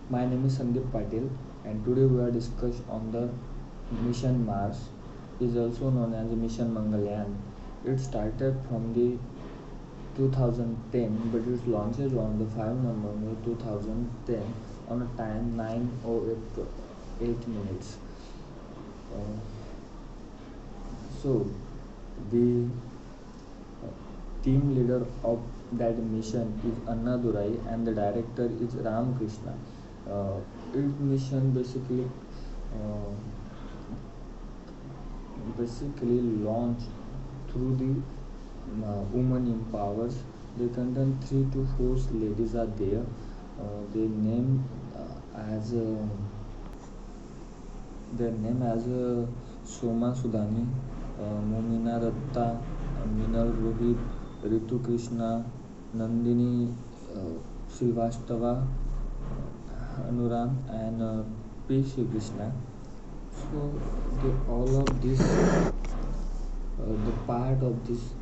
My name is Sandeep Patil, and today we are discuss on the mission Mars, is also known as Mission Mangalyaan. It started from the 2010, but its launches on the 5 November 2010 on a time 9:08 minutes. Uh, so, the team leader of that mission is Anna Durai, and the director is Ram Krishna. Its mission uh, basically launched through the woman empowers. They contain 3 to 4 ladies are there. They name as their name as Soma Sudhani, Momina Datta, Minal Rohit, Ritu Krishna, Nandini Srivastava, Anuram, and P. Shri Krishna. So all of this, the part of this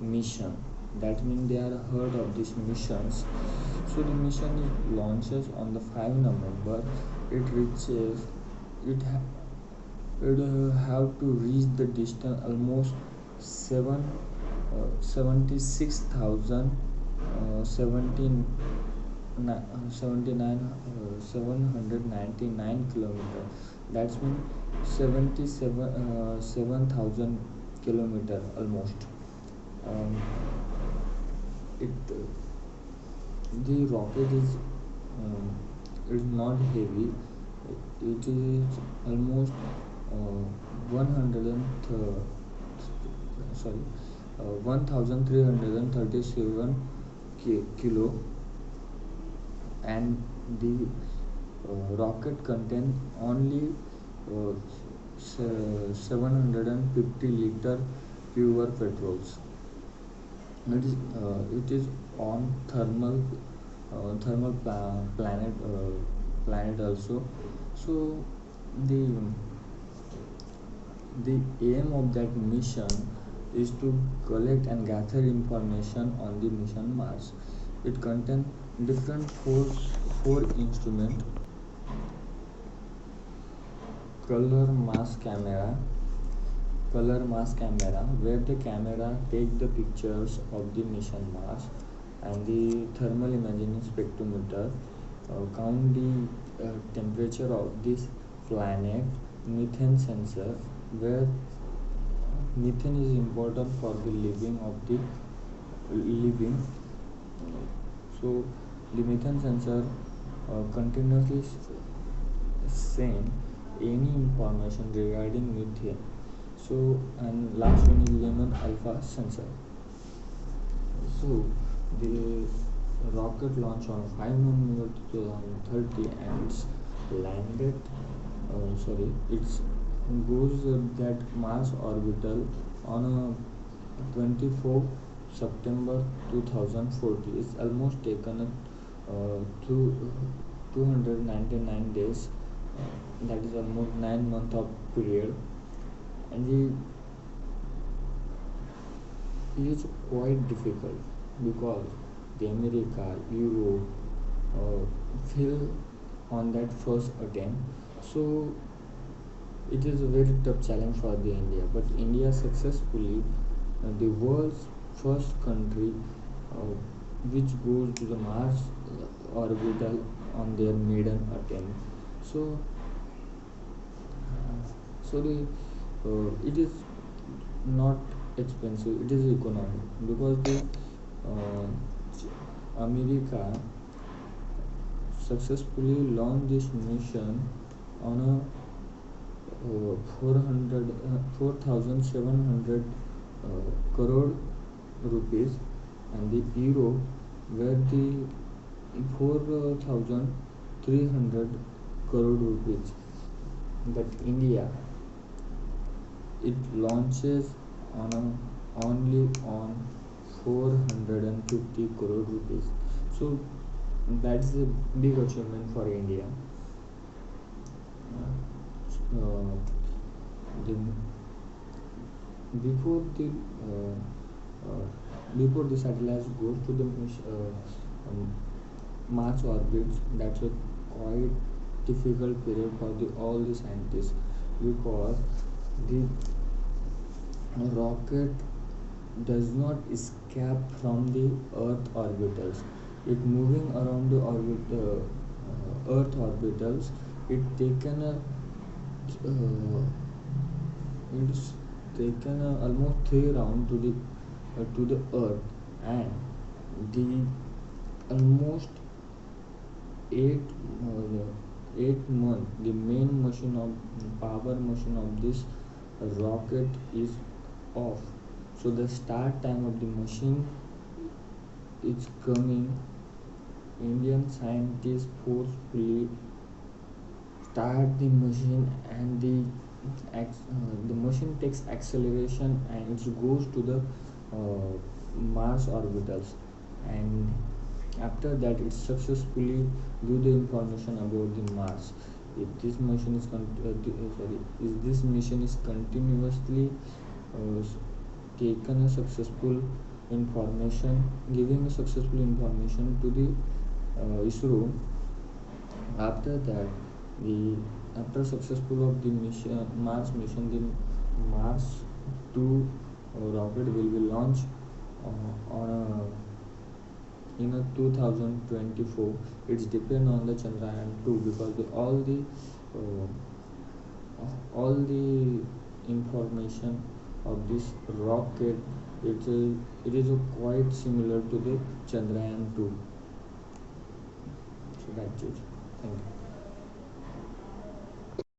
mission. That means they are heard of these missions. So the mission is launches on the 5 November. It reaches. It have to reach the distance almost 76,000 799 kilometer. That's mean 7,000 kilometer almost. um, it The rocket is not heavy. It is almost 100 sorry 1337 kilo, and the rocket contain only 750 liter pure petrols. It is on thermal planet also. So the the aim of that mission is to collect and gather information on the mission Mars. It contains different four instruments: color mass camera, where the camera take the pictures of the mission Mars, and the thermal imaging spectrometer count the temperature of this planet. Methane sensor, where methane is important for the living. So the methane sensor continuously send any information regarding methane. So, and last one is Lemon Alpha sensor. So the rocket launched on 5 November 2030, and it's landed. It's goes that Mars orbital on a 24 September 2040. It's almost taken to 299 days. That is almost 9 month of period, and it is quite difficult because the America, Europe fail on that first attempt. So it is a very tough challenge for the India, but India successfully the world's first country uh, which goes to the Mars orbital on their maiden attempt. So the it is not expensive, it is economic, because the America successfully launched this mission on a 4,700 crore rupees, and the euro where the 4,300 crore rupees. But India, it launches on only on 450 crore rupees. So that's a big achievement for India. Uh, the, before the uh, uh, before the satellite goes to the Mars orbits, that's a quite difficult period for all the scientists, because the rocket does not escape from the earth orbitals. It moving around the earth orbitals. It taken a it's taken almost 3 round to the earth, and the almost 8 month the main machine of power machine of this rocket is off. So the start time of the machine is coming. Indian scientists forcefully start the machine, and the machine takes acceleration and it goes to the Mars orbitals, and after that it successfully give the information about the Mars. If this machine is if this mission is continuously uh, taken a successful information, giving a successful information to the ISRO. After that, the after successful of the mission Mars mission, the Mars 2 rocket will be launched on in a 2024. It's depend on the Chandrayaan 2, because all the information of this rocket, it is quite similar to the Chandrayaan 2. So that's it. Thank you.